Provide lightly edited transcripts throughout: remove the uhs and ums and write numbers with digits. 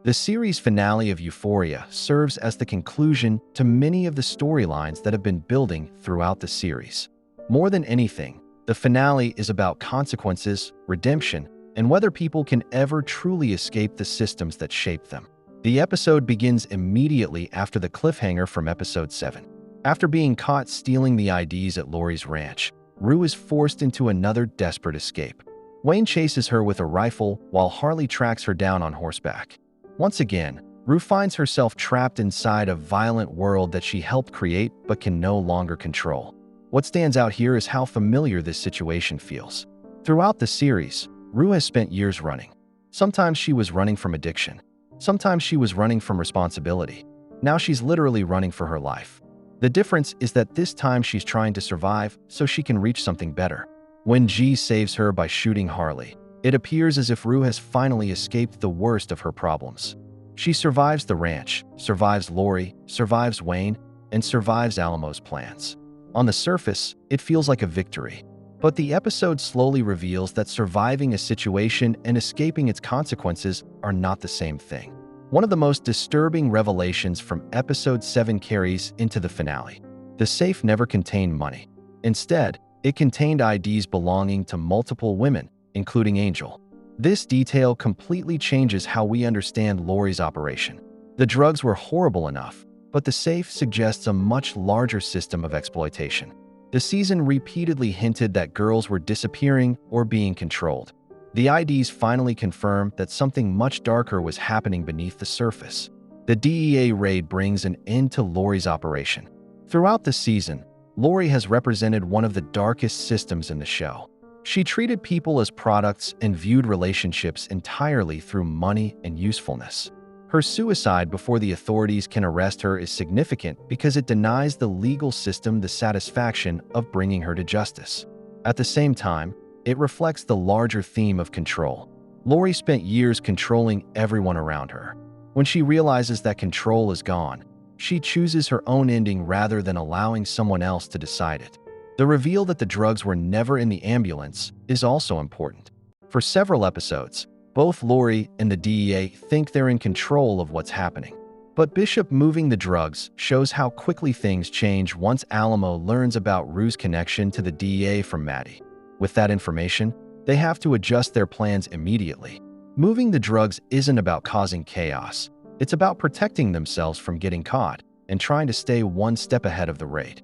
The series finale of Euphoria serves as the conclusion to many of the storylines that have been building throughout the series. More than anything, the finale is about consequences, redemption, and whether people can ever truly escape the systems that shape them. The episode begins immediately after the cliffhanger from episode 7. After being caught stealing the IDs at Laurie's ranch, Rue is forced into another desperate escape. Wayne chases her with a rifle while Harley tracks her down on horseback. Once again, Rue finds herself trapped inside a violent world that she helped create but can no longer control. What stands out here is how familiar this situation feels. Throughout the series, Rue has spent years running. Sometimes she was running from addiction. Sometimes she was running from responsibility. Now she's literally running for her life. The difference is that this time she's trying to survive so she can reach something better. When G saves her by shooting Harley, it appears as if Rue has finally escaped the worst of her problems. She survives the ranch, survives Laurie, survives Wayne, and survives Alamo's plans. On the surface, it feels like a victory. But the episode slowly reveals that surviving a situation and escaping its consequences are not the same thing. One of the most disturbing revelations from episode 7 carries into the finale. The safe never contained money. Instead, it contained IDs belonging to multiple women, including Angel. This detail completely changes how we understand Laurie's operation. The drugs were horrible enough, but the safe suggests a much larger system of exploitation. The season repeatedly hinted that girls were disappearing or being controlled. The IDs finally confirm that something much darker was happening beneath the surface. The DEA raid brings an end to Laurie's operation. Throughout the season, Laurie has represented one of the darkest systems in the show. She treated people as products and viewed relationships entirely through money and usefulness. Her suicide before the authorities can arrest her is significant because it denies the legal system the satisfaction of bringing her to justice. At the same time, it reflects the larger theme of control. Laurie spent years controlling everyone around her. When she realizes that control is gone, she chooses her own ending rather than allowing someone else to decide it. The reveal that the drugs were never in the ambulance is also important. For several episodes, both Laurie and the DEA think they're in control of what's happening. But Bishop moving the drugs shows how quickly things change once Alamo learns about Rue's connection to the DEA from Maddy. With that information, they have to adjust their plans immediately. Moving the drugs isn't about causing chaos. It's about protecting themselves from getting caught and trying to stay one step ahead of the raid.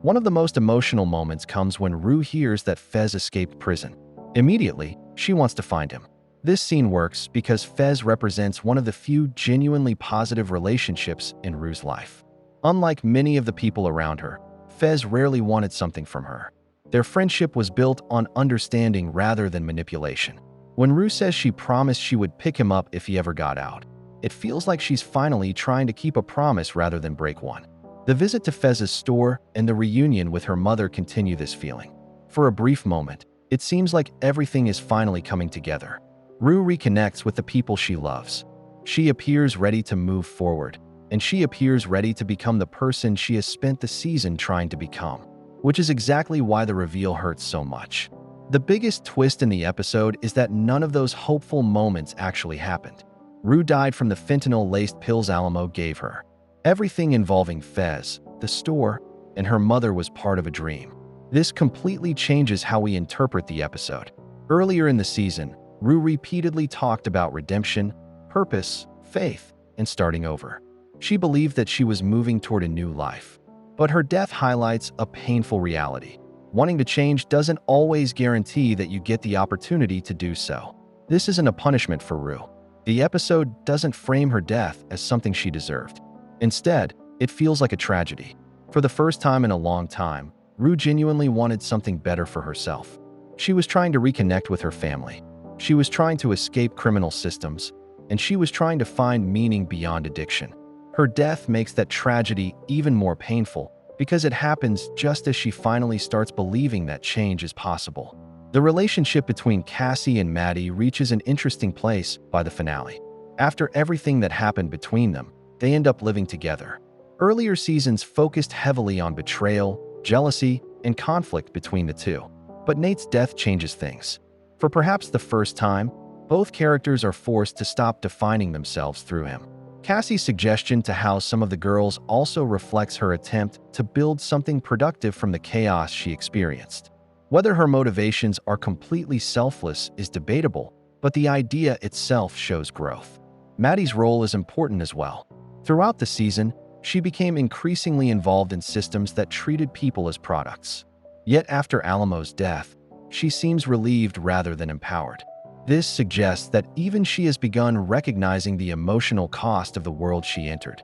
One of the most emotional moments comes when Rue hears that Fez escaped prison. Immediately, she wants to find him. This scene works because Fez represents one of the few genuinely positive relationships in Rue's life. Unlike many of the people around her, Fez rarely wanted something from her. Their friendship was built on understanding rather than manipulation. When Rue says she promised she would pick him up if he ever got out, it feels like she's finally trying to keep a promise rather than break one. The visit to Fez's store and the reunion with her mother continue this feeling. For a brief moment, it seems like everything is finally coming together. Rue reconnects with the people she loves. She appears ready to move forward, and she appears ready to become the person she has spent the season trying to become, which is exactly why the reveal hurts so much. The biggest twist in the episode is that none of those hopeful moments actually happened. Rue died from the fentanyl-laced pills Alamo gave her. Everything involving Fez, the store, and her mother was part of a dream. This completely changes how we interpret the episode. Earlier in the season, Rue repeatedly talked about redemption, purpose, faith, and starting over. She believed that she was moving toward a new life. But her death highlights a painful reality. Wanting to change doesn't always guarantee that you get the opportunity to do so. This isn't a punishment for Rue. The episode doesn't frame her death as something she deserved. Instead, it feels like a tragedy. For the first time in a long time, Rue genuinely wanted something better for herself. She was trying to reconnect with her family. She was trying to escape criminal systems, and she was trying to find meaning beyond addiction. Her death makes that tragedy even more painful because it happens just as she finally starts believing that change is possible. The relationship between Cassie and Maddy reaches an interesting place by the finale. After everything that happened between them, they end up living together. Earlier seasons focused heavily on betrayal, jealousy, and conflict between the two. But Nate's death changes things. For perhaps the first time, Both characters are forced to stop defining themselves through him. Cassie's suggestion to house some of the girls also reflects her attempt to build something productive from the chaos she experienced. Whether her motivations are completely selfless is debatable, but the idea itself shows growth. Maddy's role is important as well. Throughout the season, she became increasingly involved in systems that treated people as products. Yet after Alamo's death, she seems relieved rather than empowered. This suggests that even she has begun recognizing the emotional cost of the world she entered.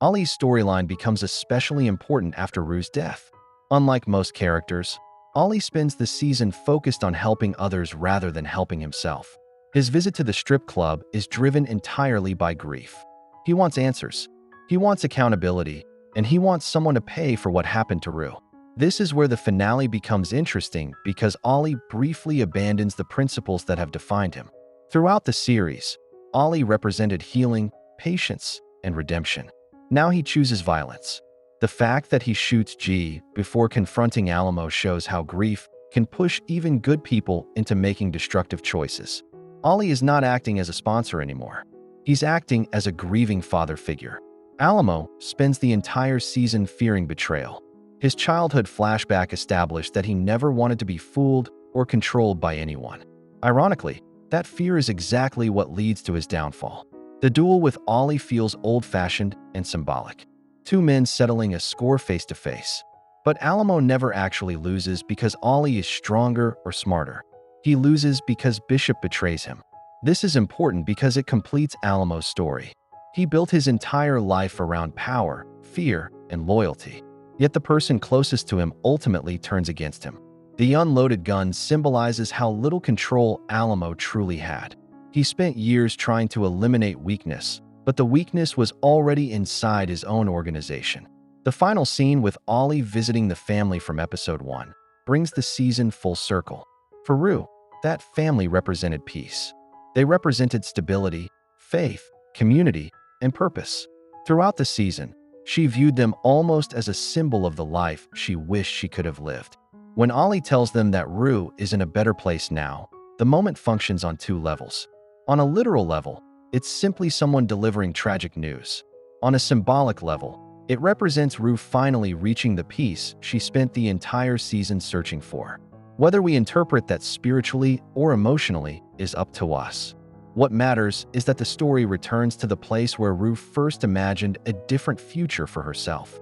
Ollie's storyline becomes especially important after Rue's death. Unlike most characters, Ollie spends the season focused on helping others rather than helping himself. His visit to the strip club is driven entirely by grief. He wants answers, he wants accountability, and he wants someone to pay for what happened to Rue. This is where the finale becomes interesting because Ollie briefly abandons the principles that have defined him. Throughout the series, Ollie represented healing, patience, and redemption. Now he chooses violence. The fact that he shoots G before confronting Alamo shows how grief can push even good people into making destructive choices. Ollie is not acting as a sponsor anymore. He's acting as a grieving father figure. Alamo spends the entire season fearing betrayal. His childhood flashback established that he never wanted to be fooled or controlled by anyone. Ironically, that fear is exactly what leads to his downfall. The duel with Ollie feels old-fashioned and symbolic. Two men settling a score face-to-face. But Alamo never actually loses because Ollie is stronger or smarter. He loses because Bishop betrays him. This is important because it completes Alamo's story. He built his entire life around power, fear, and loyalty. Yet the person closest to him ultimately turns against him. The unloaded gun symbolizes how little control Alamo truly had. He spent years trying to eliminate weakness, but the weakness was already inside his own organization. The final scene with Ollie visiting the family from episode 1 brings the season full circle. For Rue, that family represented peace. They represented stability, faith, community, and purpose. Throughout the season, she viewed them almost as a symbol of the life she wished she could have lived. When Ollie tells them that Rue is in a better place now, the moment functions on two levels. On a literal level, it's simply someone delivering tragic news. On a symbolic level, it represents Rue finally reaching the peace she spent the entire season searching for. Whether we interpret that spiritually or emotionally is up to us. What matters is that the story returns to the place where Rue first imagined a different future for herself.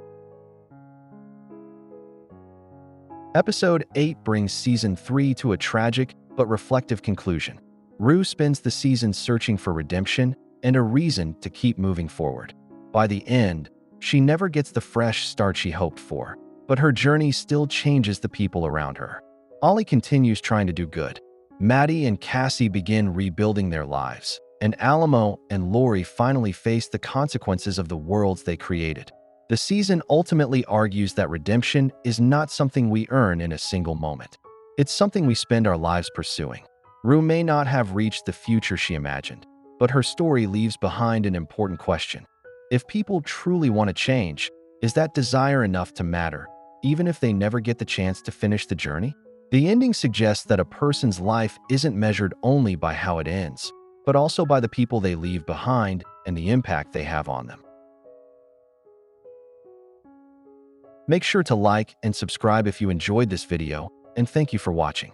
Episode 8 brings Season 3 to a tragic but reflective conclusion. Rue spends the season searching for redemption and a reason to keep moving forward. By the end, she never gets the fresh start she hoped for, but her journey still changes the people around her. Ollie continues trying to do good. Maddy and Cassie begin rebuilding their lives, and Alamo and Laurie finally face the consequences of the worlds they created. The season ultimately argues that redemption is not something we earn in a single moment. It's something we spend our lives pursuing. Rue may not have reached the future she imagined, but her story leaves behind an important question. If people truly want to change, is that desire enough to matter, even if they never get the chance to finish the journey? The ending suggests that a person's life isn't measured only by how it ends, but also by the people they leave behind and the impact they have on them. Make sure to like and subscribe if you enjoyed this video, and thank you for watching.